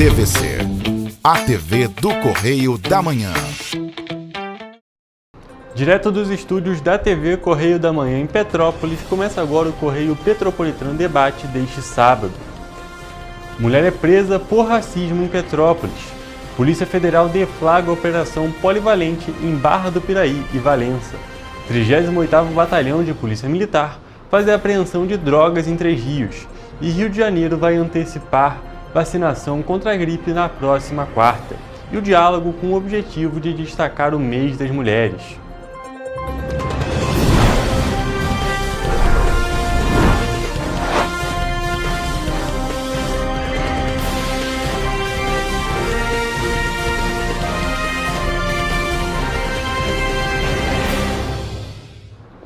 TVC, a TV do Correio da Manhã. Direto dos estúdios da TV Correio da Manhã em Petrópolis, começa agora o Correio Petropolitano Debate deste sábado. Mulher é presa por racismo em Petrópolis. Polícia Federal deflagra operação polivalente em Barra do Piraí e Valença. 38º Batalhão de Polícia Militar faz a apreensão de drogas em Três Rios. E Rio de Janeiro vai antecipar vacinação contra a gripe na próxima quarta. E o diálogo com o objetivo de destacar o mês das mulheres.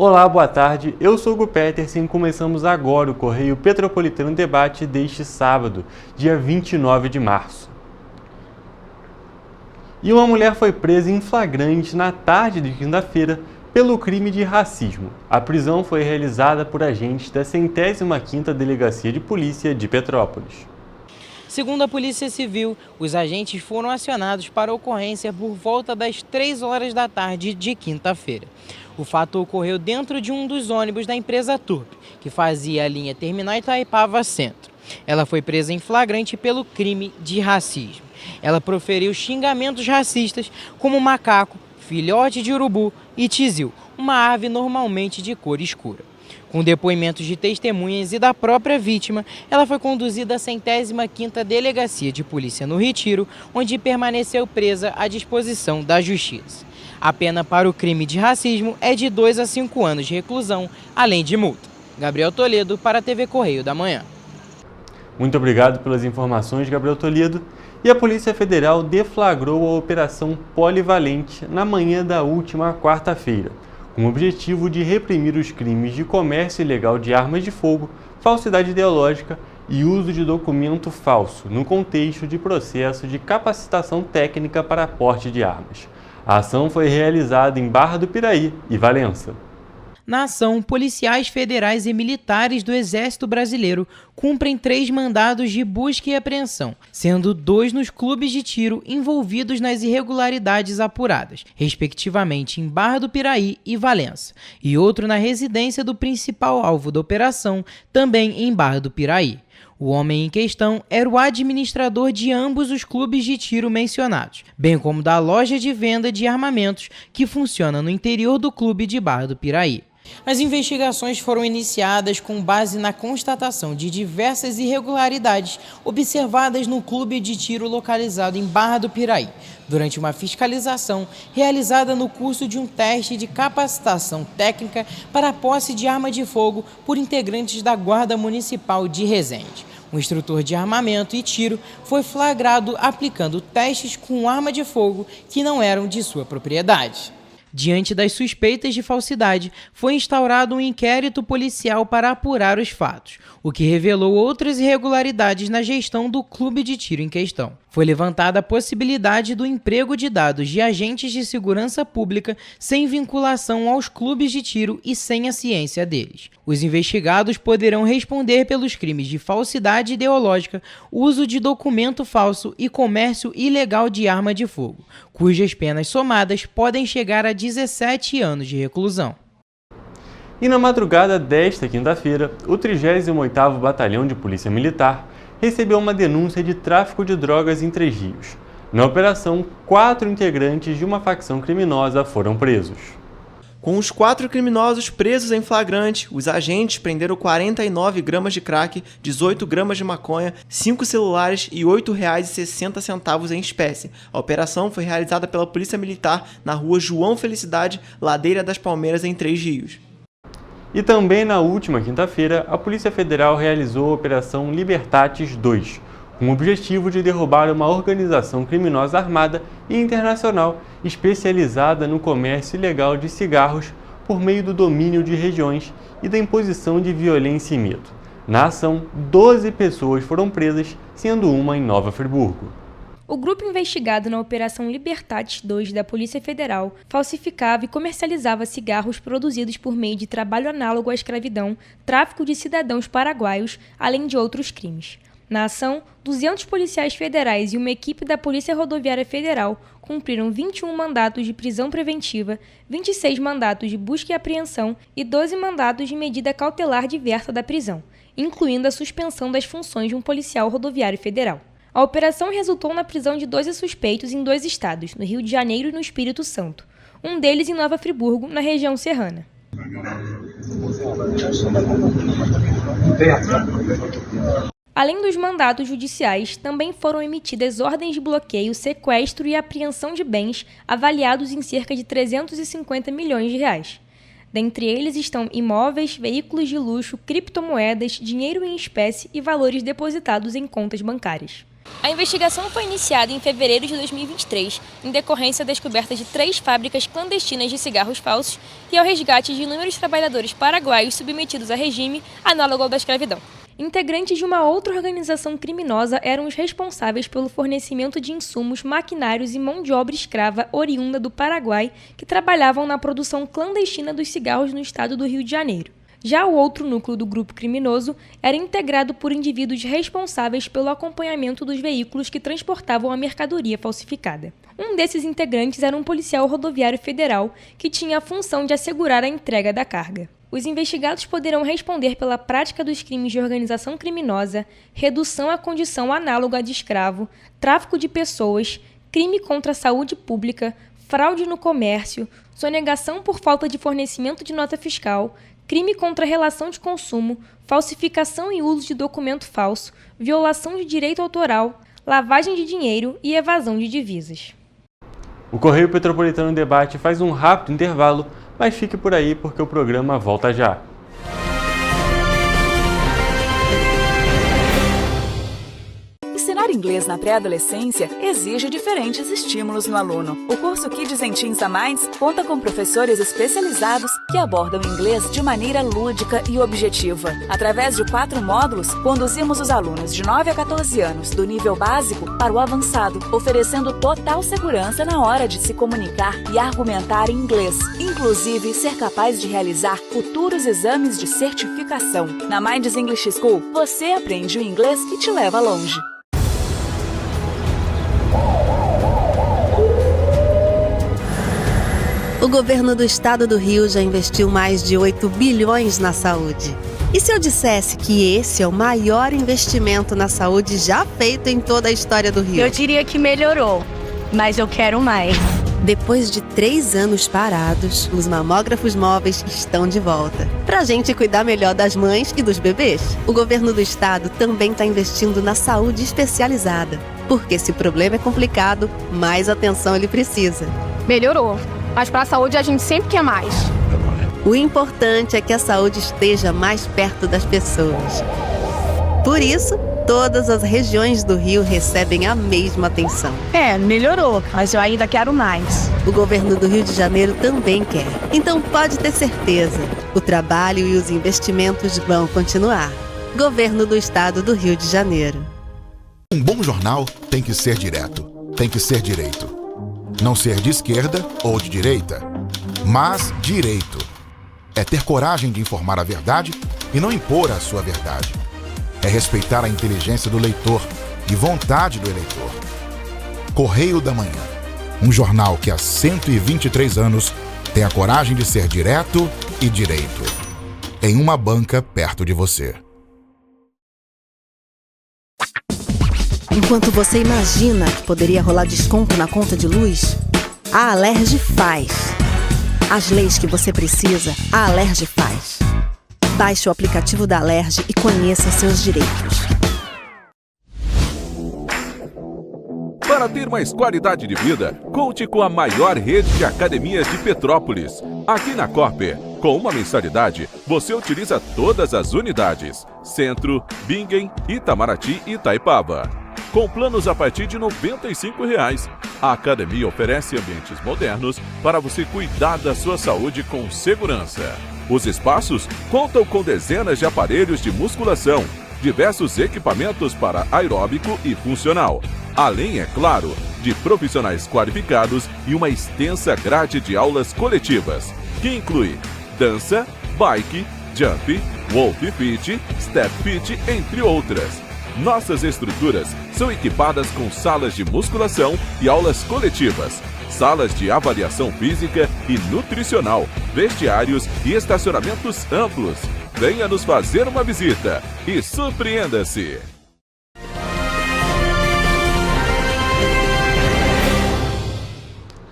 Olá, boa tarde, eu sou Hugo Petersen e começamos agora o Correio Petropolitano Debate deste sábado, dia 29 de março. E uma mulher foi presa em flagrante na tarde de quinta-feira pelo crime de racismo. A prisão foi realizada por agentes da 105ª Delegacia de Polícia de Petrópolis. Segundo a Polícia Civil, os agentes foram acionados para a ocorrência por volta das 3 horas da tarde de quinta-feira. O fato ocorreu dentro de um dos ônibus da empresa Turp, que fazia a linha Terminal Itaipava Centro. Ela foi presa em flagrante pelo crime de racismo. Ela proferiu xingamentos racistas como macaco, filhote de urubu e tizil, uma ave normalmente de cor escura. Com depoimentos de testemunhas e da própria vítima, ela foi conduzida à 105ª Delegacia de Polícia no Retiro, onde permaneceu presa à disposição da Justiça. A pena para o crime de racismo é de 2 a 5 anos de reclusão, além de multa. Gabriel Toledo, para a TV Correio da Manhã. Muito obrigado pelas informações, Gabriel Toledo. E a Polícia Federal deflagrou a Operação Polivalente na manhã da última quarta-feira, com o objetivo de reprimir os crimes de comércio ilegal de armas de fogo, falsidade ideológica e uso de documento falso, no contexto de processo de capacitação técnica para porte de armas. A ação foi realizada em Barra do Piraí e Valença. Na ação, policiais federais e militares do Exército Brasileiro cumprem 3 mandados de busca e apreensão, sendo 2 nos clubes de tiro envolvidos nas irregularidades apuradas, respectivamente em Barra do Piraí e Valença, e outro na residência do principal alvo da operação, também em Barra do Piraí. O homem em questão era o administrador de ambos os clubes de tiro mencionados, bem como da loja de venda de armamentos que funciona no interior do clube de Barra do Piraí. As investigações foram iniciadas com base na constatação de diversas irregularidades observadas no clube de tiro localizado em Barra do Piraí, durante uma fiscalização realizada no curso de um teste de capacitação técnica para a posse de arma de fogo por integrantes da Guarda Municipal de Resende. Um instrutor de armamento e tiro foi flagrado aplicando testes com arma de fogo que não eram de sua propriedade. Diante das suspeitas de falsidade, foi instaurado um inquérito policial para apurar os fatos, o que revelou outras irregularidades na gestão do clube de tiro em questão. Foi levantada a possibilidade do emprego de dados de agentes de segurança pública sem vinculação aos clubes de tiro e sem a ciência deles. Os investigados poderão responder pelos crimes de falsidade ideológica, uso de documento falso e comércio ilegal de arma de fogo, cujas penas somadas podem chegar a 17 anos de reclusão. E na madrugada desta quinta-feira, o 38º Batalhão de Polícia Militar recebeu uma denúncia de tráfico de drogas em Três Rios. Na operação, 4 integrantes de uma facção criminosa foram presos. Com os 4 criminosos presos em flagrante, os agentes prenderam 49 gramas de crack, 18 gramas de maconha, 5 celulares e R$ 8,60 em espécie. A operação foi realizada pela Polícia Militar na rua João Felicidade, Ladeira das Palmeiras, em Três Rios. E também na última quinta-feira, a Polícia Federal realizou a Operação Libertatis 2, com o objetivo de derrubar uma organização criminosa armada e internacional especializada no comércio ilegal de cigarros por meio do domínio de regiões e da imposição de violência e medo. Na ação, 12 pessoas foram presas, sendo uma em Nova Friburgo. O grupo investigado na Operação Libertatis 2 da Polícia Federal falsificava e comercializava cigarros produzidos por meio de trabalho análogo à escravidão, tráfico de cidadãos paraguaios, além de outros crimes. Na ação, 200 policiais federais e uma equipe da Polícia Rodoviária Federal cumpriram 21 mandatos de prisão preventiva, 26 mandatos de busca e apreensão e 12 mandatos de medida cautelar diversa da prisão, incluindo a suspensão das funções de um policial rodoviário federal. A operação resultou na prisão de 12 suspeitos em 2 estados, no Rio de Janeiro e no Espírito Santo, um deles em Nova Friburgo, na região serrana. Além dos mandatos judiciais, também foram emitidas ordens de bloqueio, sequestro e apreensão de bens avaliados em cerca de 350 milhões de reais. Dentre eles estão imóveis, veículos de luxo, criptomoedas, dinheiro em espécie e valores depositados em contas bancárias. A investigação foi iniciada em fevereiro de 2023, em decorrência da descoberta de 3 fábricas clandestinas de cigarros falsos e ao resgate de inúmeros trabalhadores paraguaios submetidos a regime análogo ao da escravidão. Integrantes de uma outra organização criminosa eram os responsáveis pelo fornecimento de insumos, maquinários e mão de obra escrava oriunda do Paraguai que trabalhavam na produção clandestina dos cigarros no estado do Rio de Janeiro. Já o outro núcleo do grupo criminoso era integrado por indivíduos responsáveis pelo acompanhamento dos veículos que transportavam a mercadoria falsificada. Um desses integrantes era um policial rodoviário federal que tinha a função de assegurar a entrega da carga. Os investigados poderão responder pela prática dos crimes de organização criminosa, redução à condição análoga de escravo, tráfico de pessoas, crime contra a saúde pública, fraude no comércio, sonegação por falta de fornecimento de nota fiscal, crime contra a relação de consumo, falsificação e uso de documento falso, violação de direito autoral, lavagem de dinheiro e evasão de divisas. O Correio Petropolitano Debate faz um rápido intervalo, mas fique por aí porque o programa volta já. Ensinar inglês na pré-adolescência exige diferentes estímulos no aluno. O curso Kids and Teens a Mais conta com professores especializados que abordam inglês de maneira lúdica e objetiva. Através de 4 módulos, conduzimos os alunos de 9 a 14 anos do nível básico para o avançado, oferecendo total segurança na hora de se comunicar e argumentar em inglês, inclusive ser capaz de realizar futuros exames de certificação. Na Minds English School, você aprende o inglês que te leva longe. O governo do estado do Rio já investiu mais de 8 bilhões na saúde. E se eu dissesse que esse é o maior investimento na saúde já feito em toda a história do Rio? Eu diria que melhorou, mas eu quero mais. Depois de 3 anos parados, os mamógrafos móveis estão de volta. Pra gente cuidar melhor das mães e dos bebês. O governo do estado também está investindo na saúde especializada. Porque se o problema é complicado, mais atenção ele precisa. Melhorou, mas para a saúde a gente sempre quer mais. O importante é que a saúde esteja mais perto das pessoas. Por isso, todas as regiões do Rio recebem a mesma atenção. Melhorou, mas eu ainda quero mais. O governo do Rio de Janeiro também quer. Então pode ter certeza, o trabalho e os investimentos vão continuar. Governo do Estado do Rio de Janeiro. Um bom jornal tem que ser direto, tem que ser direito. Não ser de esquerda ou de direita, mas direito. É ter coragem de informar a verdade e não impor a sua verdade. É respeitar a inteligência do leitor e vontade do eleitor. Correio da Manhã, um jornal que há 123 anos tem a coragem de ser direto e direito. Em uma banca perto de você. Enquanto você imagina que poderia rolar desconto na conta de luz, a Alerj faz. As leis que você precisa, a Alerj faz. Baixe o aplicativo da Alerj e conheça seus direitos. Para ter mais qualidade de vida, conte com a maior rede de academias de Petrópolis. Aqui na Corper, com uma mensalidade, você utiliza todas as unidades: Centro, Bingen, Itamaraty e Itaipava. Com planos a partir de R$ 95,00. A academia oferece ambientes modernos para você cuidar da sua saúde com segurança. Os espaços contam com dezenas de aparelhos de musculação, diversos equipamentos para aeróbico e funcional, além, é claro, de profissionais qualificados e uma extensa grade de aulas coletivas, que inclui dança, bike, jump, wolf fit, step fit, entre outras. Nossas estruturas são equipadas com salas de musculação e aulas coletivas, salas de avaliação física e nutricional, vestiários e estacionamentos amplos. Venha nos fazer uma visita e surpreenda-se!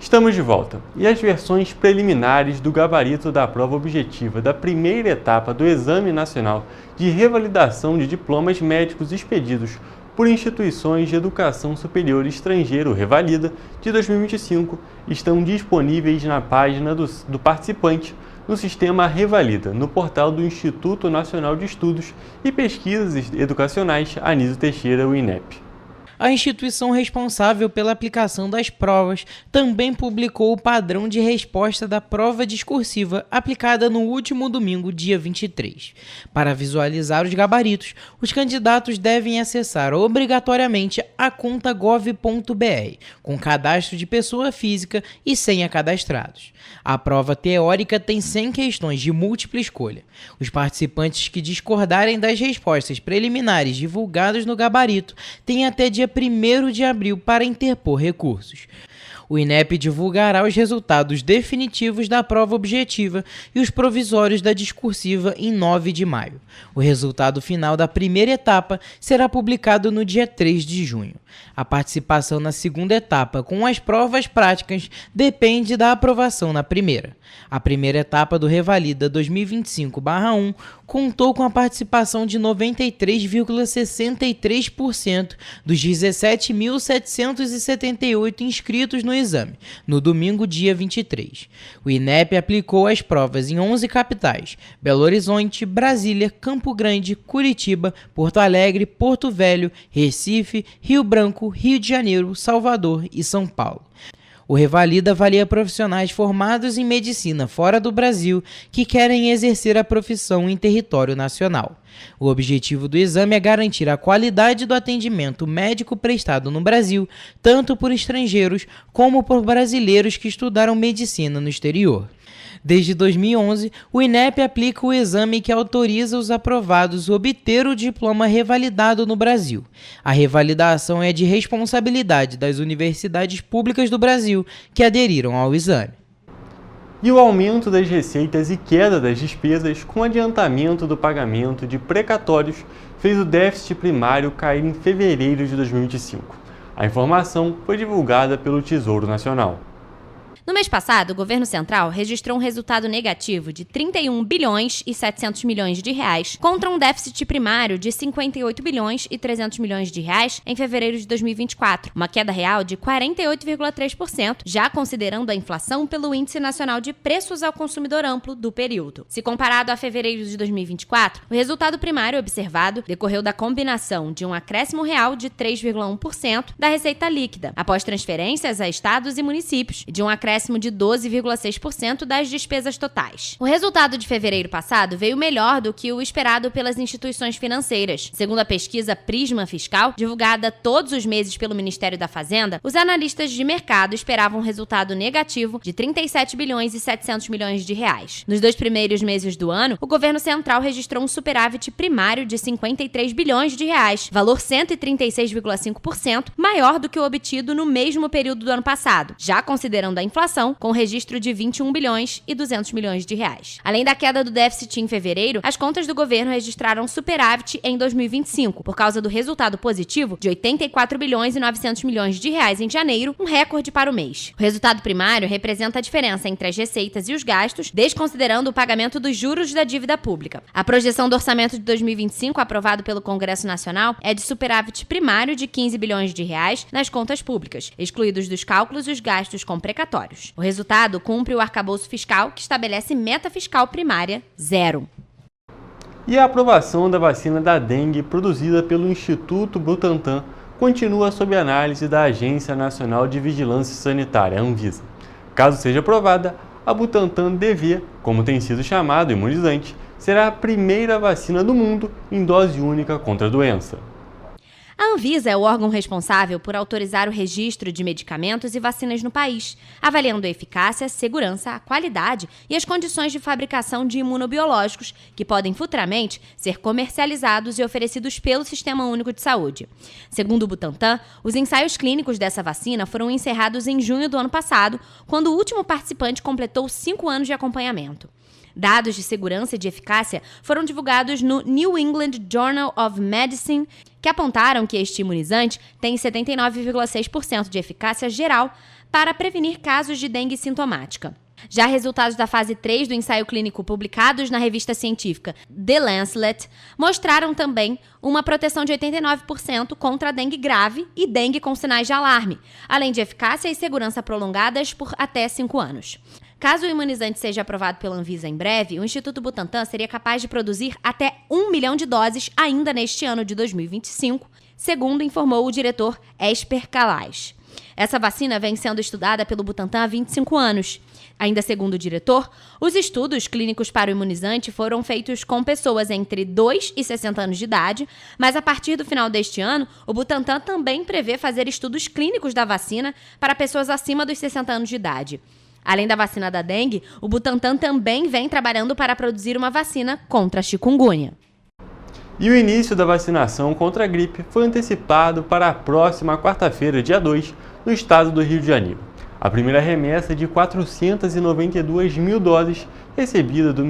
Estamos de volta e as versões preliminares do gabarito da prova objetiva da primeira etapa do Exame Nacional de Revalidação de Diplomas Médicos expedidos por instituições de educação superior estrangeiro Revalida de 2025 estão disponíveis na página do participante no sistema Revalida, no portal do Instituto Nacional de Estudos e Pesquisas Educacionais Anísio Teixeira, o INEP. A instituição responsável pela aplicação das provas também publicou o padrão de resposta da prova discursiva aplicada no último domingo, dia 23. Para visualizar os gabaritos, os candidatos devem acessar obrigatoriamente a conta gov.br, com cadastro de pessoa física e senha cadastrados. A prova teórica tem 100 questões de múltipla escolha. Os participantes que discordarem das respostas preliminares divulgadas no gabarito têm até dia 1º de abril para interpor recursos. O INEP divulgará os resultados definitivos da prova objetiva e os provisórios da discursiva em 9 de maio. O resultado final da primeira etapa será publicado no dia 3 de junho. A participação na segunda etapa com as provas práticas depende da aprovação na primeira. A primeira etapa do Revalida 2025/1 contou com a participação de 93,63% dos 17.778 inscritos no exame, no domingo, dia 23. O INEP aplicou as provas em 11 capitais: Belo Horizonte, Brasília, Campo Grande, Curitiba, Porto Alegre, Porto Velho, Recife, Rio Branco, Rio de Janeiro, Salvador e São Paulo. O Revalida avalia profissionais formados em medicina fora do Brasil que querem exercer a profissão em território nacional. O objetivo do exame é garantir a qualidade do atendimento médico prestado no Brasil, tanto por estrangeiros como por brasileiros que estudaram medicina no exterior. Desde 2011, o INEP aplica o exame que autoriza os aprovados a obter o diploma revalidado no Brasil. A revalidação é de responsabilidade das universidades públicas do Brasil que aderiram ao exame. E o aumento das receitas e queda das despesas com adiantamento do pagamento de precatórios fez o déficit primário cair em fevereiro de 2025. A informação foi divulgada pelo Tesouro Nacional. No mês passado, o governo central registrou um resultado negativo de 31 bilhões e 700 milhões de reais, contra um déficit primário de 58 bilhões e 300 milhões de reais em fevereiro de 2024, uma queda real de 48,3%, já considerando a inflação pelo Índice Nacional de Preços ao Consumidor Amplo do período. Se comparado a fevereiro de 2024, o resultado primário observado decorreu da combinação de um acréscimo real de 3,1% da receita líquida, após transferências a estados e municípios, e de um acréscimo de 12,6% das despesas totais. O resultado de fevereiro passado veio melhor do que o esperado pelas instituições financeiras. Segundo a pesquisa Prisma Fiscal, divulgada todos os meses pelo Ministério da Fazenda, os analistas de mercado esperavam um resultado negativo de 37 bilhões e 700 milhões de reais. Nos 2 primeiros meses do ano, o governo central registrou um superávit primário de 53 bilhões de reais, valor 136,5% maior do que o obtido no mesmo período do ano passado, já considerando a inflação, com registro de 21 bilhões e 200 milhões de reais. Além da queda do déficit em fevereiro, as contas do governo registraram superávit em 2025, por causa do resultado positivo de 84 bilhões e 900 milhões de reais em janeiro, um recorde para o mês. O resultado primário representa a diferença entre as receitas e os gastos, desconsiderando o pagamento dos juros da dívida pública. A projeção do orçamento de 2025, aprovado pelo Congresso Nacional, é de superávit primário de 15 bilhões de reais nas contas públicas, excluídos dos cálculos os gastos com precatórios. O resultado cumpre o arcabouço fiscal, que estabelece meta fiscal primária 0. E a aprovação da vacina da dengue produzida pelo Instituto Butantan continua sob análise da Agência Nacional de Vigilância Sanitária, Anvisa. Caso seja aprovada, a Butantan DV, como tem sido chamado imunizante, será a primeira vacina do mundo em dose única contra a doença. A Anvisa é o órgão responsável por autorizar o registro de medicamentos e vacinas no país, avaliando a eficácia, a segurança, a qualidade e as condições de fabricação de imunobiológicos que podem futuramente ser comercializados e oferecidos pelo Sistema Único de Saúde. Segundo o Butantan, os ensaios clínicos dessa vacina foram encerrados em junho do ano passado, quando o último participante completou 5 anos de acompanhamento. Dados de segurança e de eficácia foram divulgados no New England Journal of Medicine, que apontaram que este imunizante tem 79,6% de eficácia geral para prevenir casos de dengue sintomática. Já resultados da fase 3 do ensaio clínico publicados na revista científica The Lancet mostraram também uma proteção de 89% contra a dengue grave e dengue com sinais de alarme, além de eficácia e segurança prolongadas por até 5 anos. Caso o imunizante seja aprovado pela Anvisa em breve, o Instituto Butantan seria capaz de produzir até 1 milhão de doses ainda neste ano de 2025, segundo informou o diretor Esper Calais. Essa vacina vem sendo estudada pelo Butantan há 25 anos. Ainda segundo o diretor, os estudos clínicos para o imunizante foram feitos com pessoas entre 2 e 60 anos de idade, mas a partir do final deste ano, o Butantan também prevê fazer estudos clínicos da vacina para pessoas acima dos 60 anos de idade. Além da vacina da dengue, o Butantan também vem trabalhando para produzir uma vacina contra a chikungunya. E o início da vacinação contra a gripe foi antecipado para a próxima quarta-feira, dia 2, no estado do Rio de Janeiro. A primeira remessa de 492 mil doses recebida do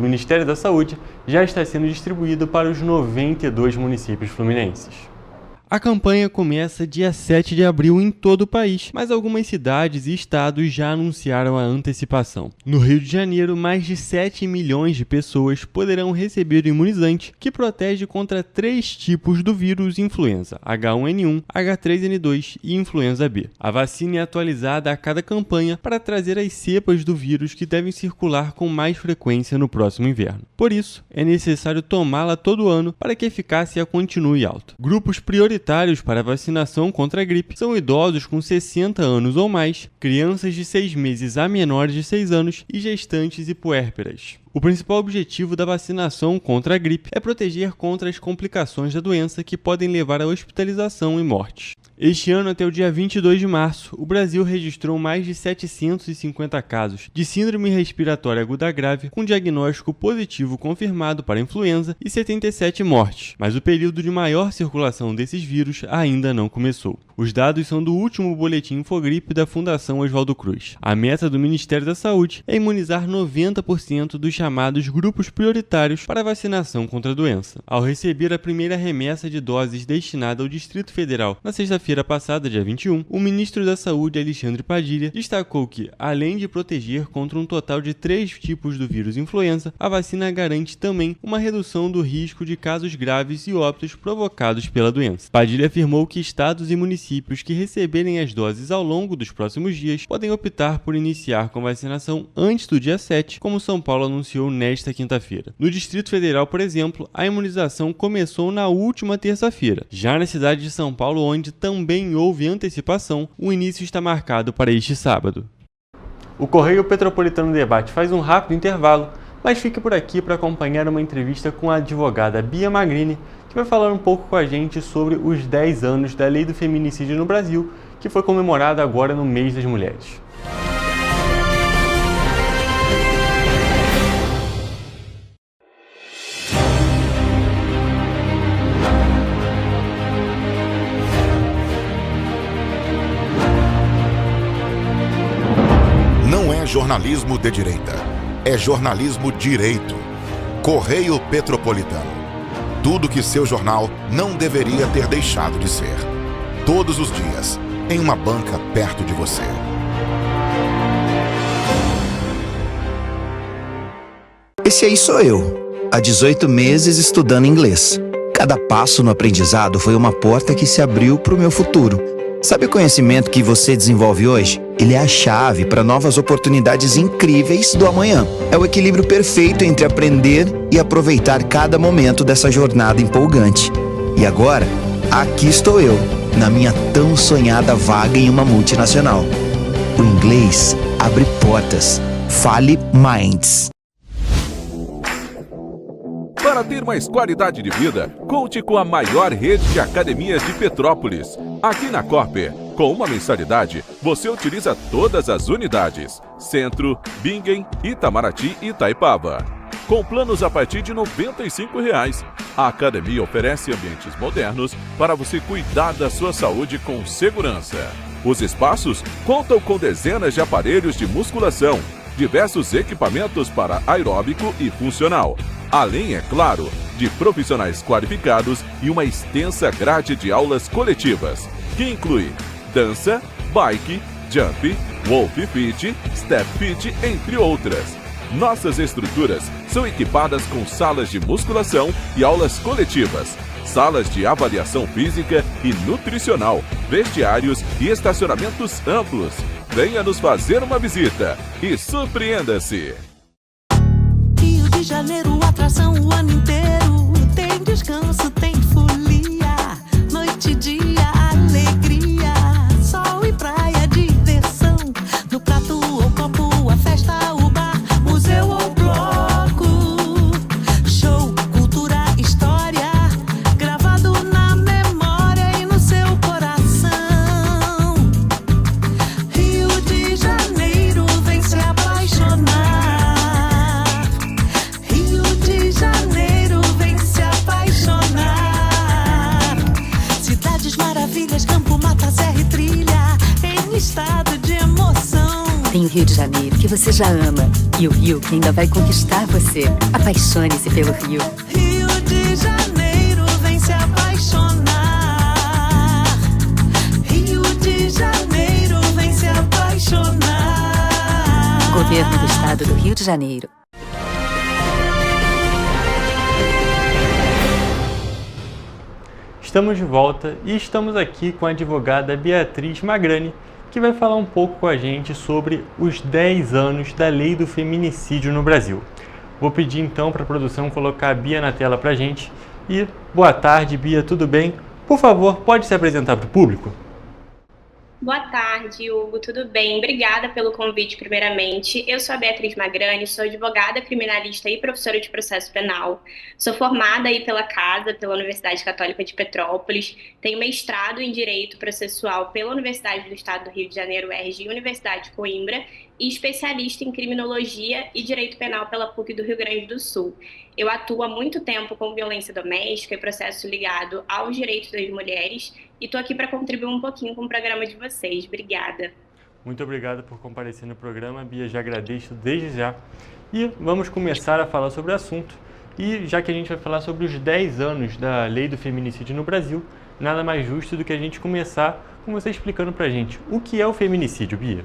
Ministério da Saúde já está sendo distribuída para os 92 municípios fluminenses. A campanha começa dia 7 de abril em todo o país, mas algumas cidades e estados já anunciaram a antecipação. No Rio de Janeiro, mais de 7 milhões de pessoas poderão receber o imunizante que protege contra 3 tipos do vírus influenza, H1N1, H3N2 e influenza B. A vacina é atualizada a cada campanha para trazer as cepas do vírus que devem circular com mais frequência no próximo inverno. Por isso, é necessário tomá-la todo ano para que a eficácia continue alta. Grupos prioritários para a vacinação contra a gripe são idosos com 60 anos ou mais, crianças de 6 meses a menores de 6 anos e gestantes e puérperas. O principal objetivo da vacinação contra a gripe é proteger contra as complicações da doença que podem levar à hospitalização e mortes. Este ano, até o dia 22 de março, o Brasil registrou mais de 750 casos de síndrome respiratória aguda grave com diagnóstico positivo confirmado para influenza e 77 mortes, mas o período de maior circulação desses vírus ainda não começou. Os dados são do último boletim Infogripe da Fundação Oswaldo Cruz. A meta do Ministério da Saúde é imunizar 90% dos chamados grupos prioritários para a vacinação contra a doença. Ao receber a primeira remessa de doses destinada ao Distrito Federal na sexta-feira passada, dia 21, o ministro da Saúde, Alexandre Padilha, destacou que, além de proteger contra um total de 3 tipos do vírus influenza, a vacina garante também uma redução do risco de casos graves e óbitos provocados pela doença. Padilha afirmou que estados e municípios que receberem as doses ao longo dos próximos dias podem optar por iniciar com vacinação antes do dia 7, como São Paulo anunciou nesta quinta-feira. No Distrito Federal, por exemplo, a imunização começou na última terça-feira. Já na cidade de São Paulo, onde também houve antecipação, o início está marcado para este sábado. O Correio Petropolitano Debate faz um rápido intervalo, mas fique por aqui para acompanhar uma entrevista com a advogada Bia Magrini, que vai falar um pouco com a gente sobre os 10 anos da Lei do Feminicídio no Brasil, que foi comemorada agora no mês das mulheres. Não é jornalismo de direita, é jornalismo direito. Correio Petropolitano. Tudo que seu jornal não deveria ter deixado de ser. Todos os dias, em uma banca perto de você. Esse aí sou eu, há 18 meses estudando inglês. Cada passo no aprendizado foi uma porta que se abriu para o meu futuro. Sabe o conhecimento que você desenvolve hoje? Ele é a chave para novas oportunidades incríveis do amanhã. É o equilíbrio perfeito entre aprender e aproveitar cada momento dessa jornada empolgante. E agora, aqui estou eu, na minha tão sonhada vaga em uma multinacional. O inglês abre portas. Fale Minds. Para ter mais qualidade de vida, conte com a maior rede de academias de Petrópolis. Aqui na Corper, com uma mensalidade, você utiliza todas as unidades: Centro, Bingen, Itamaraty e Itaipava. Com planos a partir de R$ 95,00. A academia oferece ambientes modernos para você cuidar da sua saúde com segurança. Os espaços contam com dezenas de aparelhos de musculação, diversos equipamentos para aeróbico e funcional, além, é claro, de profissionais qualificados e uma extensa grade de aulas coletivas, que inclui dança, bike, jump, wolf fit, step fit, entre outras. Nossas estruturas são equipadas com salas de musculação e aulas coletivas, salas de avaliação física e nutricional, vestiários e estacionamentos amplos. Venha nos fazer uma visita e surpreenda-se! Rio de Janeiro, atração o ano inteiro. Tem descanso, tem folia, noite e dia, alegria, sol e praia, diversão. No prato ou copo, a festa, o bar, museu ou bloco. Show, cultura, história, gravado na memória e no seu coração. Rio de Janeiro, vem se apaixonar. Rio de Janeiro, vem se apaixonar. Cidades maravilhas, campo, mata, serra e trilha, em estado de emoção. Tem o Rio de Janeiro, que você já ama, e o Rio que ainda vai conquistar você. Apaixone-se pelo Rio. Rio de Janeiro, vem se apaixonar. Rio de Janeiro, vem se apaixonar. Governo do Estado do Rio de Janeiro. Estamos de volta e estamos aqui com a advogada Beatriz Magrani, que vai falar um pouco com a gente sobre os 10 anos da Lei do Feminicídio no Brasil. Vou pedir então para a produção colocar a Bia na tela para a gente. E boa tarde, Bia, tudo bem? Por favor, pode se apresentar para o público? Boa tarde, Hugo, tudo bem? Obrigada pelo convite, primeiramente. Eu sou a Beatriz Magrani, sou advogada criminalista e professora de processo penal. Sou formada aí pela Casa, pela Universidade Católica de Petrópolis. Tenho mestrado em Direito Processual pela Universidade do Estado do Rio de Janeiro, UERJ, e Universidade de Coimbra, e especialista em Criminologia e Direito Penal pela PUC do Rio Grande do Sul. Eu atuo há muito tempo com violência doméstica e processo ligado aos direitos das mulheres e estou aqui para contribuir um pouquinho com o programa de vocês. Obrigada. Muito obrigado por comparecer no programa, Bia, já agradeço desde já. E vamos começar a falar sobre o assunto. E já que a gente vai falar sobre os 10 anos da Lei do Feminicídio no Brasil, nada mais justo do que a gente começar com você explicando para a gente o que é o feminicídio, Bia.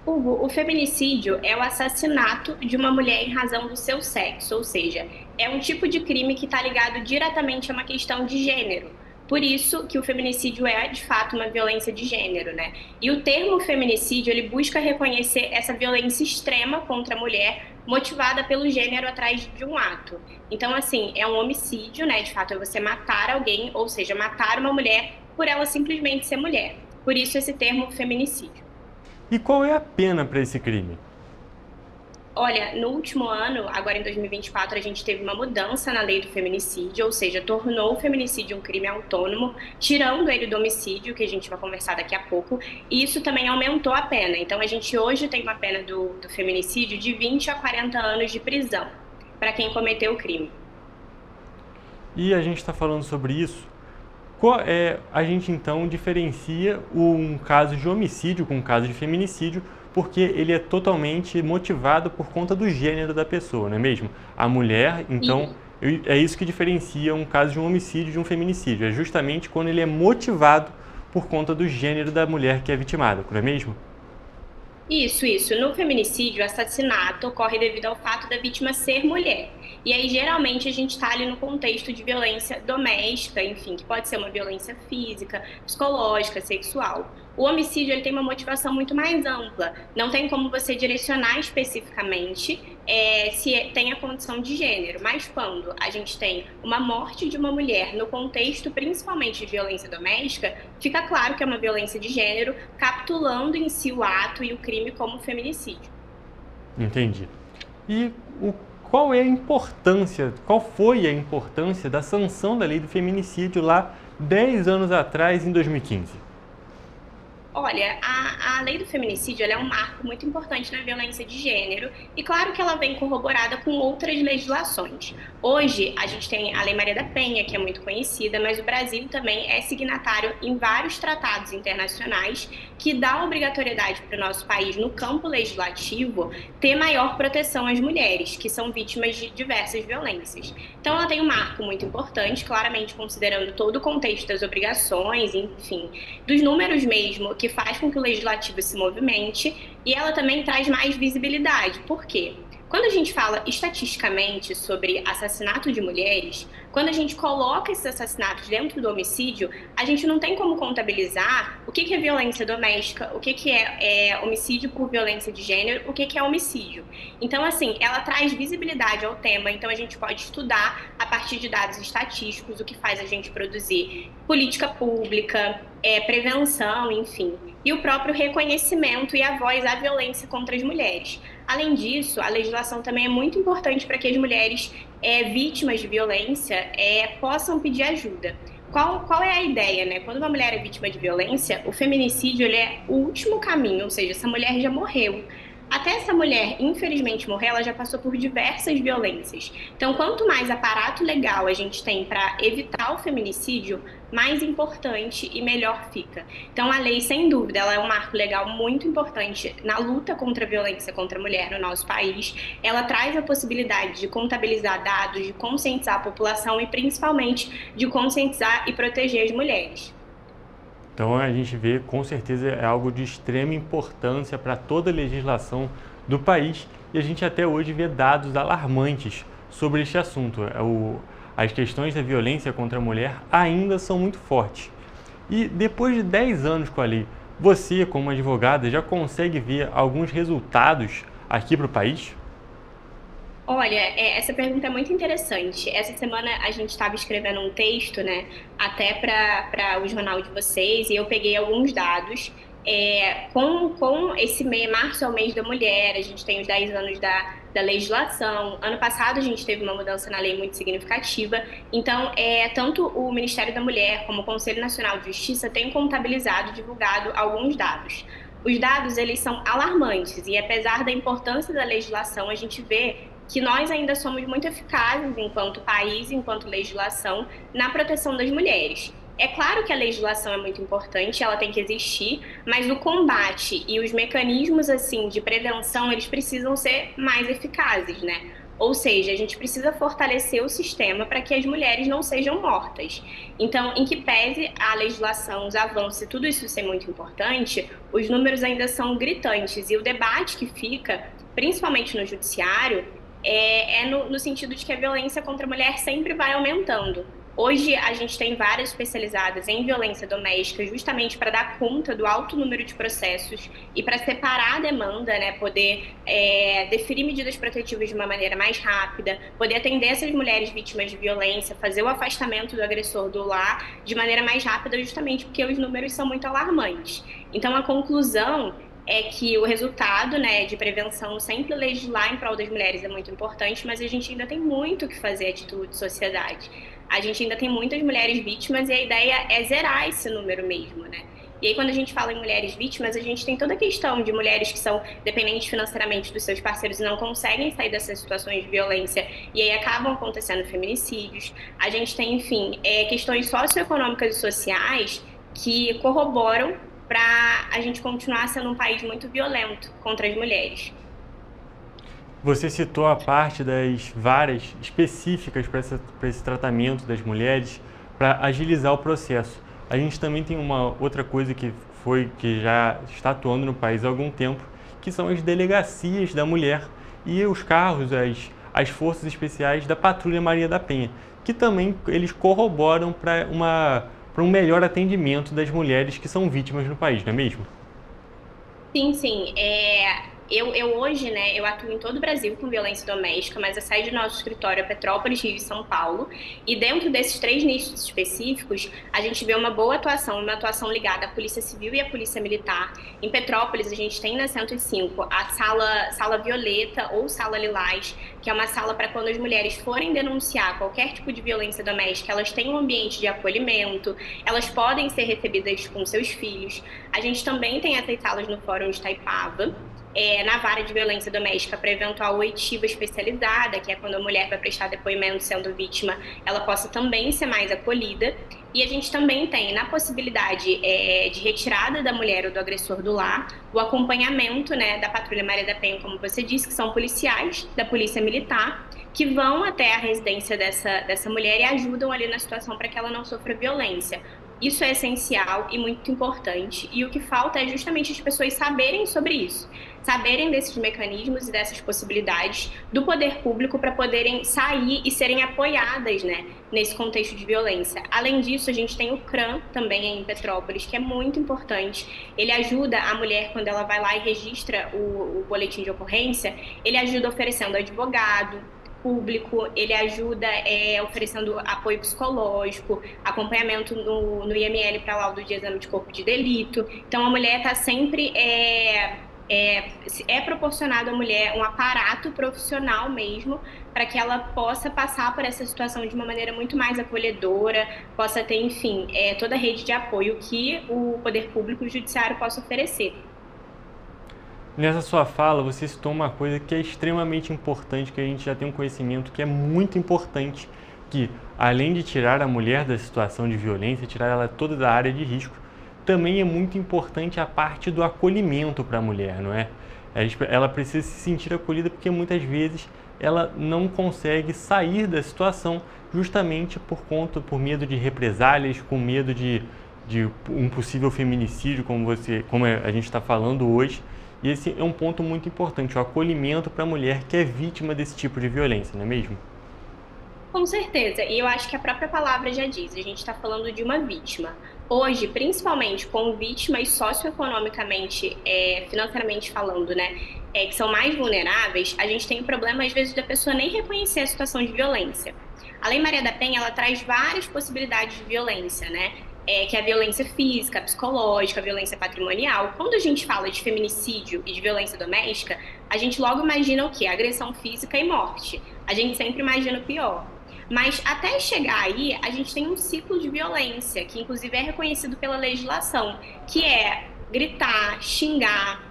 Hugo, o feminicídio é o assassinato de uma mulher em razão do seu sexo, ou seja, é um tipo de crime que está ligado diretamente a uma questão de gênero. Por isso que o feminicídio é, de fato, uma violência de gênero, né? E o termo feminicídio, ele busca reconhecer essa violência extrema contra a mulher, motivada pelo gênero atrás de um ato. Então, assim, é um homicídio, né? De fato, é você matar alguém, ou seja, matar uma mulher por ela simplesmente ser mulher. Por isso esse termo feminicídio. E qual é a pena para esse crime? Olha, no último ano, agora em 2024, a gente teve uma mudança na lei do feminicídio, ou seja, tornou o feminicídio um crime autônomo, tirando ele do homicídio, que a gente vai conversar daqui a pouco, e isso também aumentou a pena. Então, a gente hoje tem uma pena do feminicídio de 20 a 40 anos de prisão para quem cometeu o crime. E a gente está falando sobre isso. A gente então diferencia um caso de homicídio com um caso de feminicídio, porque ele é totalmente motivado por conta do gênero da pessoa, não é mesmo? A mulher, então, é isso que diferencia um caso de um homicídio de um feminicídio, é justamente quando ele é motivado por conta do gênero da mulher que é vitimada, não é mesmo? Isso. No feminicídio, o assassinato ocorre devido ao fato da vítima ser mulher. E aí, geralmente, a gente está ali no contexto de violência doméstica, enfim, que pode ser uma violência física, psicológica, sexual. O homicídio, ele tem uma motivação muito mais ampla. Não tem como você direcionar especificamente se tem a condição de gênero. Mas quando a gente tem uma morte de uma mulher no contexto, principalmente de violência doméstica, fica claro que é uma violência de gênero, capitulando em si o ato e o crime como feminicídio. Entendi. E qual foi a importância da sanção da lei do feminicídio lá 10 anos atrás, em 2015? Olha, a lei do feminicídio ela é um marco muito importante na violência de gênero e claro que ela vem corroborada com outras legislações. Hoje a gente tem a Lei Maria da Penha, que é muito conhecida, mas o Brasil também é signatário em vários tratados internacionais que dá obrigatoriedade para o nosso país, no campo legislativo, ter maior proteção às mulheres, que são vítimas de diversas violências. Então ela tem um marco muito importante, claramente considerando todo o contexto das obrigações, enfim, dos números mesmo, que faz com que o legislativo se movimente, e ela também traz mais visibilidade. Por quê? Quando a gente fala estatisticamente sobre assassinato de mulheres, quando a gente coloca esses assassinatos dentro do homicídio, a gente não tem como contabilizar o que é violência doméstica, o que é homicídio por violência de gênero, o que é homicídio. Então, assim, ela traz visibilidade ao tema, então a gente pode estudar a partir de dados estatísticos, o que faz a gente produzir política pública, prevenção, enfim, e o próprio reconhecimento e a voz à violência contra as mulheres. Além disso, a legislação também é muito importante para que as mulheres vítimas de violência possam pedir ajuda. Qual é a ideia, né? Quando uma mulher é vítima de violência, o feminicídio ele é o último caminho, ou seja, essa mulher já morreu. Até essa mulher, infelizmente, morrer, ela já passou por diversas violências. Então, quanto mais aparato legal a gente tem para evitar o feminicídio, mais importante e melhor fica. Então, a lei, sem dúvida, ela é um marco legal muito importante na luta contra a violência contra a mulher no nosso país. Ela traz a possibilidade de contabilizar dados, de conscientizar a população e, principalmente, de conscientizar e proteger as mulheres. Então a gente vê, com certeza, é algo de extrema importância para toda a legislação do país e a gente até hoje vê dados alarmantes sobre este assunto. As questões da violência contra a mulher ainda são muito fortes. E depois de 10 anos com a lei, você, como advogada, já consegue ver alguns resultados aqui para o país? Olha, essa pergunta é muito interessante. Essa semana a gente estava escrevendo um texto, né, até para o jornal de vocês, e eu peguei alguns dados. Com esse mês, março é o mês da mulher, a gente tem os 10 anos da legislação. Ano passado a gente teve uma mudança na lei muito significativa. Então, tanto o Ministério da Mulher como o Conselho Nacional de Justiça têm contabilizado e divulgado alguns dados. Os dados, eles são alarmantes e apesar da importância da legislação, a gente vê que nós ainda somos muito eficazes enquanto país, enquanto legislação, na proteção das mulheres. É claro que a legislação é muito importante, ela tem que existir, mas o combate e os mecanismos assim de prevenção, eles precisam ser mais eficazes, né? Ou seja, a gente precisa fortalecer o sistema para que as mulheres não sejam mortas. Então, em que pese a legislação, os avanços e tudo isso ser muito importante, os números ainda são gritantes e o debate que fica, principalmente no judiciário, no sentido de que a violência contra a mulher sempre vai aumentando. Hoje a gente tem várias especializadas em violência doméstica justamente para dar conta do alto número de processos e para separar a demanda, né, poder definir medidas protetivas de uma maneira mais rápida, poder atender essas mulheres vítimas de violência, fazer o afastamento do agressor do lar de maneira mais rápida justamente porque os números são muito alarmantes. Então a conclusão é que o resultado, né, de prevenção, sempre legislar em prol das mulheres é muito importante, mas a gente ainda tem muito o que fazer a título de sociedade. A gente ainda tem muitas mulheres vítimas e a ideia é zerar esse número mesmo, né? E aí quando a gente fala em mulheres vítimas, a gente tem toda a questão de mulheres que são dependentes financeiramente dos seus parceiros e não conseguem sair dessas situações de violência e aí acabam acontecendo feminicídios. A gente tem, enfim, questões socioeconômicas e sociais que corroboram para a gente continuar sendo um país muito violento contra as mulheres. Você citou a parte das varas específicas para esse tratamento das mulheres, para agilizar o processo. A gente também tem uma outra coisa que já está atuando no país há algum tempo, que são as delegacias da mulher e os carros, as forças especiais da Patrulha Maria da Penha, que também eles corroboram para um melhor atendimento das mulheres que são vítimas no país, não é mesmo? Sim. Eu hoje, né, eu atuo em todo o Brasil com violência doméstica, mas a sede do nosso escritório é Petrópolis, Rio e São Paulo. E dentro desses 3 nichos específicos, a gente vê uma boa atuação, uma atuação ligada à Polícia Civil e à Polícia Militar. Em Petrópolis, a gente tem na 105 a sala violeta ou sala lilás, que é uma sala para quando as mulheres forem denunciar qualquer tipo de violência doméstica, elas têm um ambiente de acolhimento, elas podem ser recebidas com seus filhos. A gente também tem essas salas no Fórum de Itaipava, na vara de violência doméstica para eventual oitiva especializada, que é quando a mulher vai prestar depoimento sendo vítima, ela possa também ser mais acolhida. E a gente também tem, na possibilidade de retirada da mulher ou do agressor do lar, o acompanhamento, né, da Patrulha Maria da Penha, como você disse, que são policiais da Polícia Militar, que vão até a residência dessa mulher e ajudam ali na situação para que ela não sofra violência. Isso é essencial e muito importante, e o que falta é justamente as pessoas saberem sobre isso, saberem desses mecanismos e dessas possibilidades do poder público para poderem sair e serem apoiadas, né, nesse contexto de violência. Além disso, a gente tem o CRAM também em Petrópolis, que é muito importante. Ele ajuda a mulher quando ela vai lá e registra o boletim de ocorrência, ele ajuda oferecendo advogado público, ele ajuda oferecendo apoio psicológico, acompanhamento no IML para laudo de exame de corpo de delito. Então a mulher está sempre proporcionado à mulher um aparato profissional mesmo para que ela possa passar por essa situação de uma maneira muito mais acolhedora, possa ter, enfim, toda a rede de apoio que o poder público e o judiciário possa oferecer. Nessa sua fala, você citou uma coisa que é extremamente importante, que a gente já tem um conhecimento que é muito importante, que além de tirar a mulher da situação de violência, tirar ela toda da área de risco, também é muito importante a parte do acolhimento para a mulher, não é? Ela precisa se sentir acolhida porque muitas vezes ela não consegue sair da situação justamente por medo de represálias, com medo de um possível feminicídio, como a gente está falando hoje. E esse é um ponto muito importante, o acolhimento para a mulher que é vítima desse tipo de violência, não é mesmo? Com certeza, e eu acho que a própria palavra já diz, a gente está falando de uma vítima. Hoje, principalmente com vítimas socioeconomicamente, financeiramente falando, né, que são mais vulneráveis, a gente tem o problema, às vezes, da pessoa nem reconhecer a situação de violência. A Lei Maria da Penha, ela traz várias possibilidades de violência, né? Que é a violência física, a psicológica, a violência patrimonial. Quando a gente fala de feminicídio e de violência doméstica, a gente logo imagina o quê? Agressão física e morte. A gente sempre imagina o pior. Mas até chegar aí, a gente tem um ciclo de violência, que inclusive é reconhecido pela legislação, que é gritar, xingar,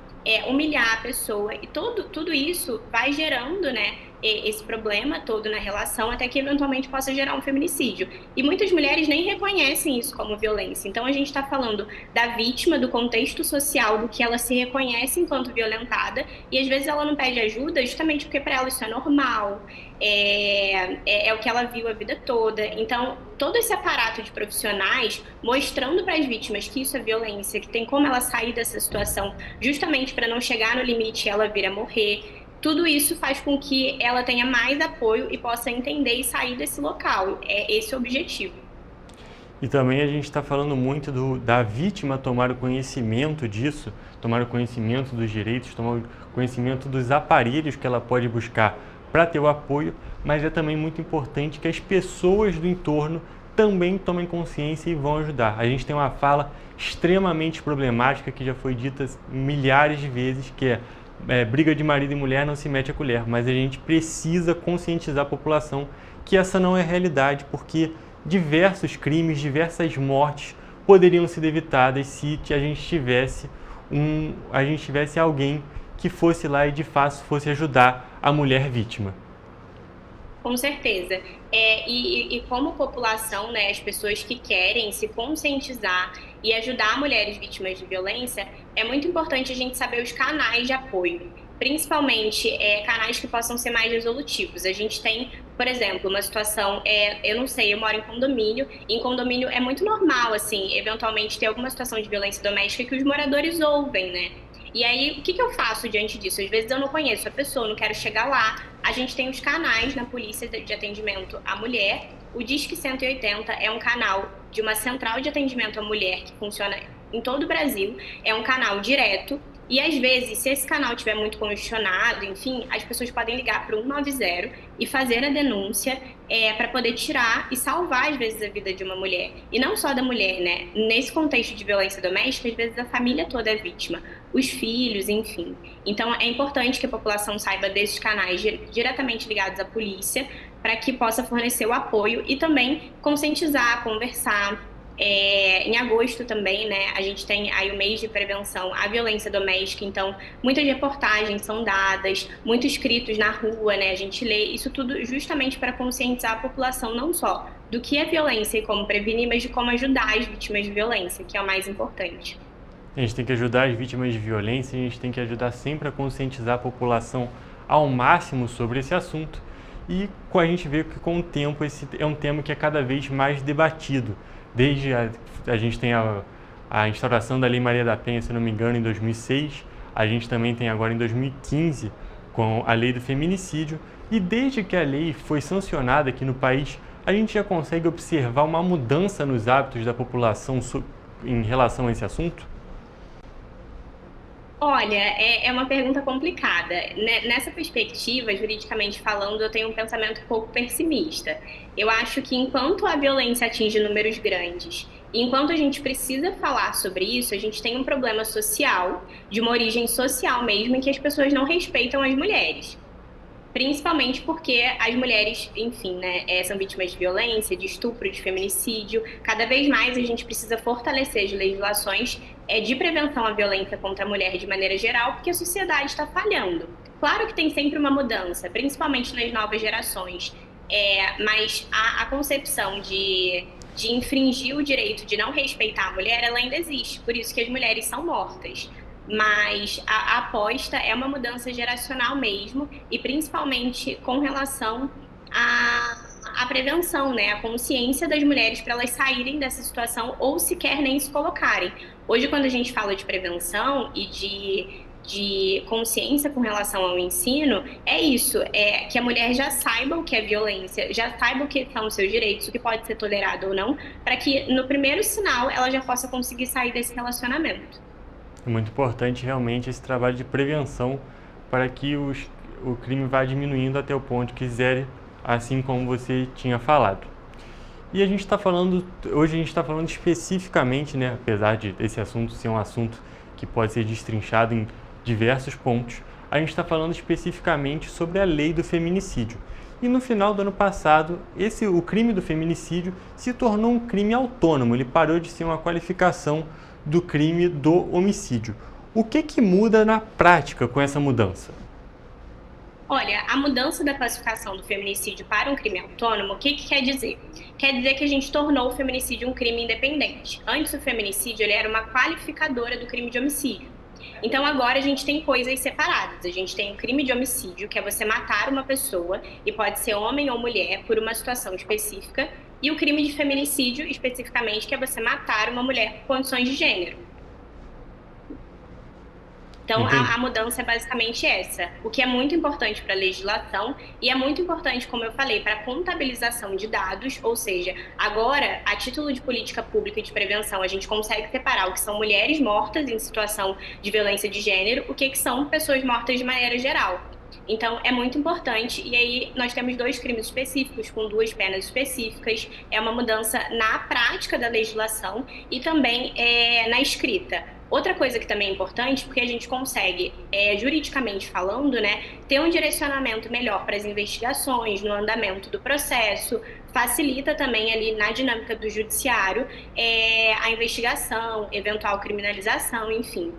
humilhar a pessoa. E tudo isso vai gerando, né, esse problema todo na relação, até que eventualmente possa gerar um feminicídio. E muitas mulheres nem reconhecem isso como violência. Então a gente está falando da vítima, do contexto social, do que ela se reconhece enquanto violentada, e às vezes ela não pede ajuda justamente porque para ela isso é normal, é o que ela viu a vida toda. Então todo esse aparato de profissionais mostrando para as vítimas que isso é violência, que tem como ela sair dessa situação justamente para não chegar no limite e ela vir a morrer. Tudo isso faz com que ela tenha mais apoio e possa entender e sair desse local. É esse o objetivo. E também a gente está falando muito da vítima tomar o conhecimento disso, tomar o conhecimento dos direitos, tomar o conhecimento dos aparelhos que ela pode buscar para ter o apoio, mas é também muito importante que as pessoas do entorno também tomem consciência e vão ajudar. A gente tem uma fala extremamente problemática que já foi dita milhares de vezes, que briga de marido e mulher não se mete a colher, mas a gente precisa conscientizar a população que essa não é a realidade, porque diversos crimes, diversas mortes poderiam ser evitadas se a gente tivesse alguém que fosse lá e de fato fosse ajudar a mulher vítima. Com certeza. E como população, né, as pessoas que querem se conscientizar e ajudar mulheres vítimas de violência, é muito importante a gente saber os canais de apoio, principalmente canais que possam ser mais resolutivos. A gente tem, por exemplo, uma situação, eu não sei, eu moro em condomínio é muito normal, assim, eventualmente ter alguma situação de violência doméstica que os moradores ouvem, né? E aí, o que eu faço diante disso? Às vezes eu não conheço a pessoa, não quero chegar lá. A gente tem os canais na polícia de atendimento à mulher. O Disque 180 é um canal de uma central de atendimento à mulher que funciona em todo o Brasil. É um canal direto E às vezes, se esse canal estiver muito congestionado, enfim, as pessoas podem ligar para o 190 e fazer a denúncia para poder tirar e salvar, às vezes, a vida de uma mulher. E não só da mulher, né? Nesse contexto de violência doméstica, às vezes a família toda é vítima, os filhos, enfim. Então, é importante que a população saiba desses canais diretamente ligados à polícia, para que possa fornecer o apoio e também conscientizar, conversar. Em agosto também, né, a gente tem aí o mês de prevenção à violência doméstica, então muitas reportagens são dadas, muitos escritos na rua, né, a gente lê isso tudo justamente para conscientizar a população não só do que é violência e como prevenir, mas de como ajudar as vítimas de violência, que é o mais importante. A gente tem que ajudar as vítimas de violência, a gente tem que ajudar sempre a conscientizar a população ao máximo sobre esse assunto, e a gente vê que com o tempo esse é um tema que é cada vez mais debatido. Desde a gente tem a instauração da Lei Maria da Penha, se não me engano, em 2006, a gente também tem agora em 2015 com a Lei do Feminicídio, e desde que a lei foi sancionada aqui no país, a gente já consegue observar uma mudança nos hábitos da população em relação a esse assunto? Olha, é uma pergunta complicada. Nessa perspectiva, juridicamente falando, eu tenho um pensamento um pouco pessimista. Eu acho que enquanto a violência atinge números grandes, e enquanto a gente precisa falar sobre isso, a gente tem um problema social, de uma origem social mesmo, em que as pessoas não respeitam as mulheres. Principalmente porque as mulheres, enfim, né, são vítimas de violência, de estupro, de feminicídio. Cada vez mais a gente precisa fortalecer as legislações de prevenção à violência contra a mulher de maneira geral, porque a sociedade está falhando. Claro que tem sempre uma mudança, principalmente nas novas gerações, mas a concepção de infringir o direito de não respeitar a mulher, ela ainda existe, por isso que as mulheres são mortas. Mas a aposta é uma mudança geracional mesmo, e principalmente com relação à prevenção, né? A consciência das mulheres para elas saírem dessa situação ou sequer nem se colocarem. Hoje, quando a gente fala de prevenção e de consciência com relação ao ensino, é isso, que a mulher já saiba o que é violência, já saiba o que são os seus direitos, o que pode ser tolerado ou não, para que no primeiro sinal ela já possa conseguir sair desse relacionamento. É muito importante realmente esse trabalho de prevenção para que o crime vá diminuindo até o ponto que zere, assim como você tinha falado. E a gente está falando, hoje a gente está falando especificamente, né, apesar de esse assunto ser um assunto que pode ser destrinchado em diversos pontos, a gente está falando especificamente sobre a lei do feminicídio. E no final do ano passado, o crime do feminicídio se tornou um crime autônomo, ele parou de ser uma qualificação do crime do homicídio. O que muda na prática com essa mudança? Olha, a mudança da classificação do feminicídio para um crime autônomo, o que quer dizer? Quer dizer que a gente tornou o feminicídio um crime independente. Antes, o feminicídio ele era uma qualificadora do crime de homicídio. Então, agora a gente tem coisas separadas. A gente tem o crime de homicídio, que é você matar uma pessoa, e pode ser homem ou mulher, por uma situação específica, e o crime de feminicídio, especificamente, que é você matar uma mulher por condições de gênero. Então, a mudança é basicamente essa, o que é muito importante para a legislação e é muito importante, como eu falei, para a contabilização de dados, ou seja, agora, a título de política pública e de prevenção, a gente consegue separar o que são mulheres mortas em situação de violência de gênero, o que são pessoas mortas de maneira geral. Então, é muito importante, e aí nós temos 2 crimes específicos, com 2 penas específicas, é uma mudança na prática da legislação e também na escrita. Outra coisa que também é importante, porque a gente consegue, juridicamente falando, né, ter um direcionamento melhor para as investigações, no andamento do processo, facilita também ali na dinâmica do judiciário a investigação, eventual criminalização, enfim,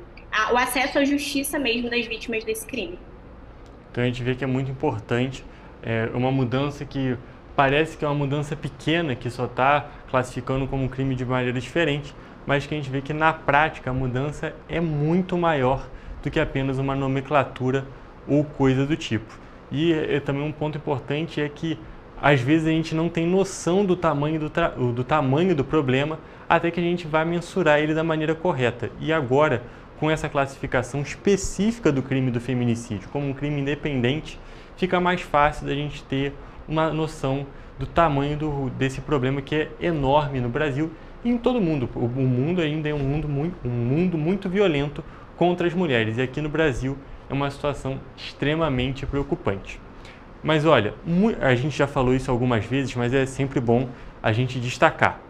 o acesso à justiça mesmo das vítimas desse crime. Então a gente vê que é muito importante, uma mudança que parece que é uma mudança pequena, que só está classificando como um crime de maneira diferente, mas que a gente vê que na prática a mudança é muito maior do que apenas uma nomenclatura ou coisa do tipo. E também um ponto importante é que às vezes a gente não tem noção do tamanho do problema até que a gente vai mensurar ele da maneira correta. E agora, com essa classificação específica do crime do feminicídio como um crime independente, fica mais fácil da gente ter uma noção do tamanho desse problema que é enorme no Brasil e em todo o mundo. O mundo ainda é um mundo muito violento contra as mulheres. E aqui no Brasil é uma situação extremamente preocupante. Mas olha, a gente já falou isso algumas vezes, mas é sempre bom a gente destacar.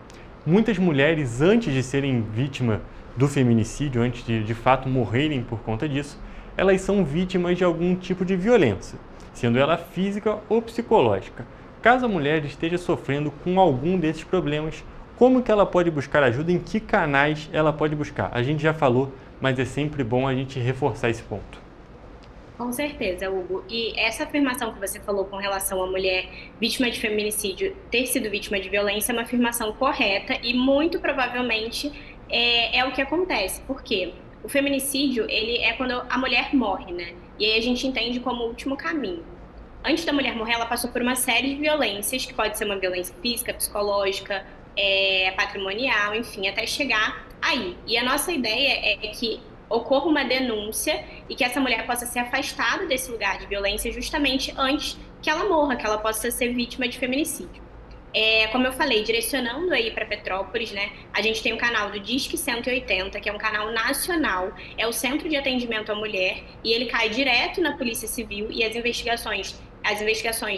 Muitas mulheres, antes de serem vítimas do feminicídio, antes de fato morrerem por conta disso, elas são vítimas de algum tipo de violência, sendo ela física ou psicológica. Caso a mulher esteja sofrendo com algum desses problemas, como que ela pode buscar ajuda? Em que canais ela pode buscar? A gente já falou, mas é sempre bom a gente reforçar esse ponto. Com certeza, Hugo. E essa afirmação que você falou com relação à mulher vítima de feminicídio ter sido vítima de violência é uma afirmação correta e muito provavelmente é o que acontece. Por quê? O feminicídio, ele é quando a mulher morre, né? E aí a gente entende como o último caminho. Antes da mulher morrer, ela passou por uma série de violências, que pode ser uma violência física, psicológica, patrimonial, enfim, até chegar aí. E a nossa ideia é que ocorra uma denúncia e que essa mulher possa ser afastada desse lugar de violência justamente antes que ela morra, que ela possa ser vítima de feminicídio. Como eu falei, direcionando aí para Petrópolis, né, a gente tem o canal do Disque 180, que é um canal nacional, é o Centro de Atendimento à Mulher, e ele cai direto na Polícia Civil e as investigações,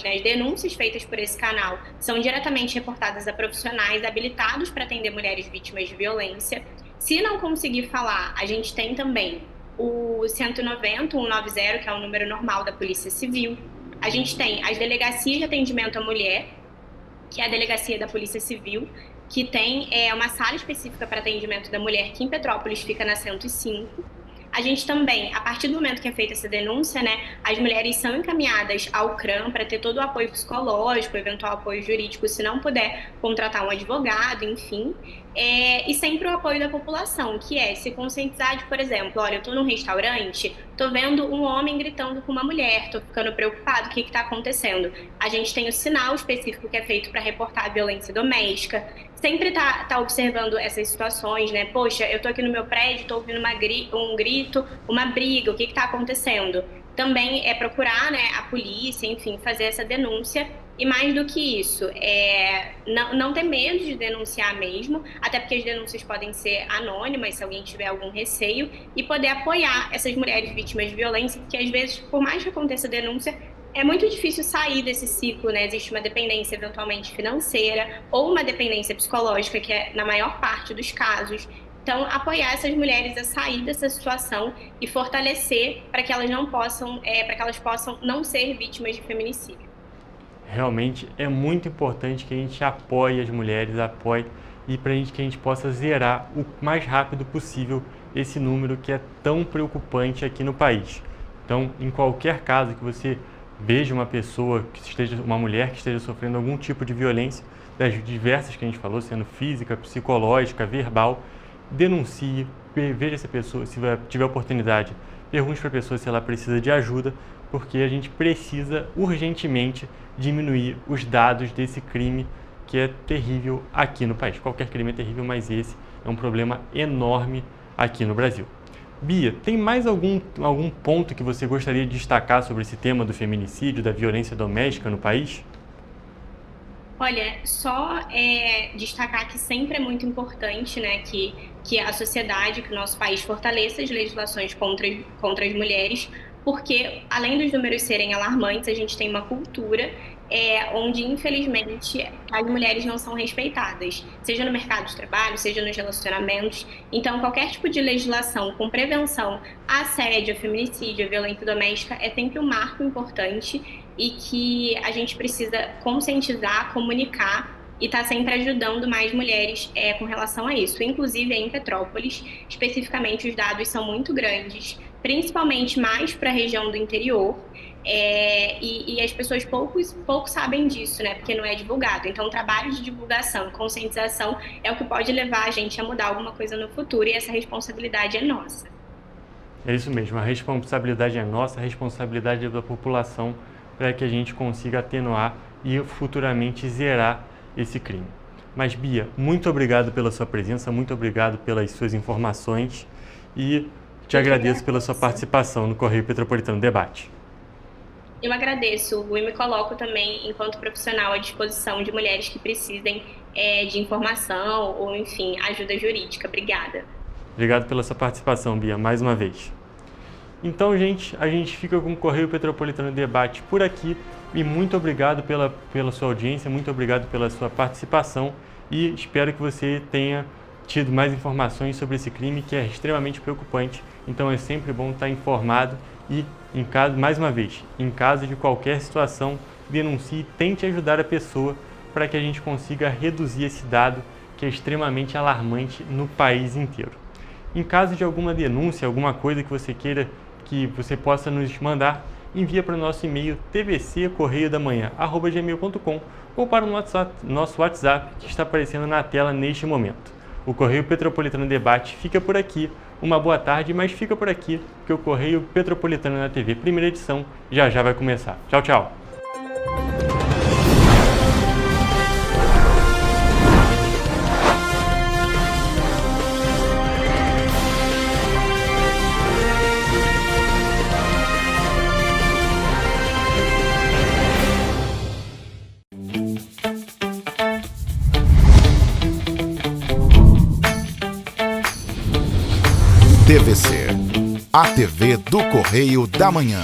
né, as denúncias feitas por esse canal são diretamente reportadas a profissionais habilitados para atender mulheres vítimas de violência. Se não conseguir falar, a gente tem também o 190, 190, que é o número normal da Polícia Civil. A gente tem as delegacias de atendimento à mulher, que é a delegacia da Polícia Civil, que tem uma sala específica para atendimento da mulher, que em Petrópolis fica na 105. A gente também, a partir do momento que é feita essa denúncia, né, as mulheres são encaminhadas ao CRAM para ter todo o apoio psicológico, eventual apoio jurídico, se não puder contratar um advogado, enfim. E sempre o apoio da população, que é se conscientizar de, por exemplo, olha, eu estou num restaurante, estou vendo um homem gritando com uma mulher, estou ficando preocupado, o que está acontecendo? A gente tem o sinal específico que é feito para reportar a violência doméstica, sempre tá observando essas situações, né? Poxa, eu estou aqui no meu prédio, estou ouvindo um grito, uma briga, o que está acontecendo? Também é procurar, né, a polícia, enfim, fazer essa denúncia. E mais do que isso, não ter medo de denunciar mesmo, até porque as denúncias podem ser anônimas, se alguém tiver algum receio, e poder apoiar essas mulheres vítimas de violência, porque às vezes, por mais que aconteça denúncia, é muito difícil sair desse ciclo, né? Existe uma dependência eventualmente financeira ou uma dependência psicológica, que é na maior parte dos casos. Então, apoiar essas mulheres a sair dessa situação e fortalecer para que elas possam não ser vítimas de feminicídio. Realmente é muito importante que a gente apoie as mulheres, e para que a gente possa zerar o mais rápido possível esse número que é tão preocupante aqui no país. Então, em qualquer caso que você veja uma mulher que esteja sofrendo algum tipo de violência, das diversas que a gente falou, sendo física, psicológica, verbal, denuncie, veja se a pessoa, se tiver oportunidade, pergunte para a pessoa se ela precisa de ajuda, porque a gente precisa urgentemente diminuir os dados desse crime que é terrível aqui no país. Qualquer crime é terrível, mas esse é um problema enorme aqui no Brasil. Bia, tem mais algum ponto que você gostaria de destacar sobre esse tema do feminicídio, da violência doméstica no país? Olha, só destacar que sempre é muito importante, né, que a sociedade, que o nosso país fortaleça as legislações contra as mulheres, porque além dos números serem alarmantes, a gente tem uma cultura onde, infelizmente, as mulheres não são respeitadas, seja no mercado de trabalho, seja nos relacionamentos. Então, qualquer tipo de legislação com prevenção a assédio, a feminicídio, a violência doméstica é sempre um marco importante e que a gente precisa conscientizar, comunicar e está sempre ajudando mais mulheres com relação a isso. Inclusive, em Petrópolis, especificamente, os dados são muito grandes, principalmente mais para a região do interior, e as pessoas pouco sabem disso, né? Porque não é divulgado. Então, o trabalho de divulgação, conscientização é o que pode levar a gente a mudar alguma coisa no futuro, e essa responsabilidade é nossa. É isso mesmo, a responsabilidade é nossa, a responsabilidade é da população, para que a gente consiga atenuar e futuramente zerar esse crime. Mas, Bia, muito obrigado pela sua presença, muito obrigado pelas suas informações e te agradeço pela sua participação no Correio Petropolitano Debate. Eu agradeço, Hugo, e me coloco também, enquanto profissional, à disposição de mulheres que precisem de informação ou, enfim, ajuda jurídica. Obrigada. Obrigado pela sua participação, Bia, mais uma vez. Então, gente, a gente fica com o Correio Petropolitano Debate por aqui e muito obrigado pela sua audiência, muito obrigado pela sua participação e espero que você tenha tido mais informações sobre esse crime que é extremamente preocupante. Então é sempre bom estar informado e, mais uma vez, em caso de qualquer situação, denuncie e tente ajudar a pessoa para que a gente consiga reduzir esse dado que é extremamente alarmante no país inteiro. Em caso de alguma denúncia, alguma coisa que você queira que você possa nos mandar, envia para o nosso e-mail tvccorreiodamanhã@gmail.com ou para o nosso WhatsApp que está aparecendo na tela neste momento. O Correio Petropolitano Debate fica por aqui. Uma boa tarde, mas fica por aqui, porque o Correio Petropolitano na TV, primeira edição, já vai começar. Tchau, tchau! TVC, a TV do Correio da Manhã.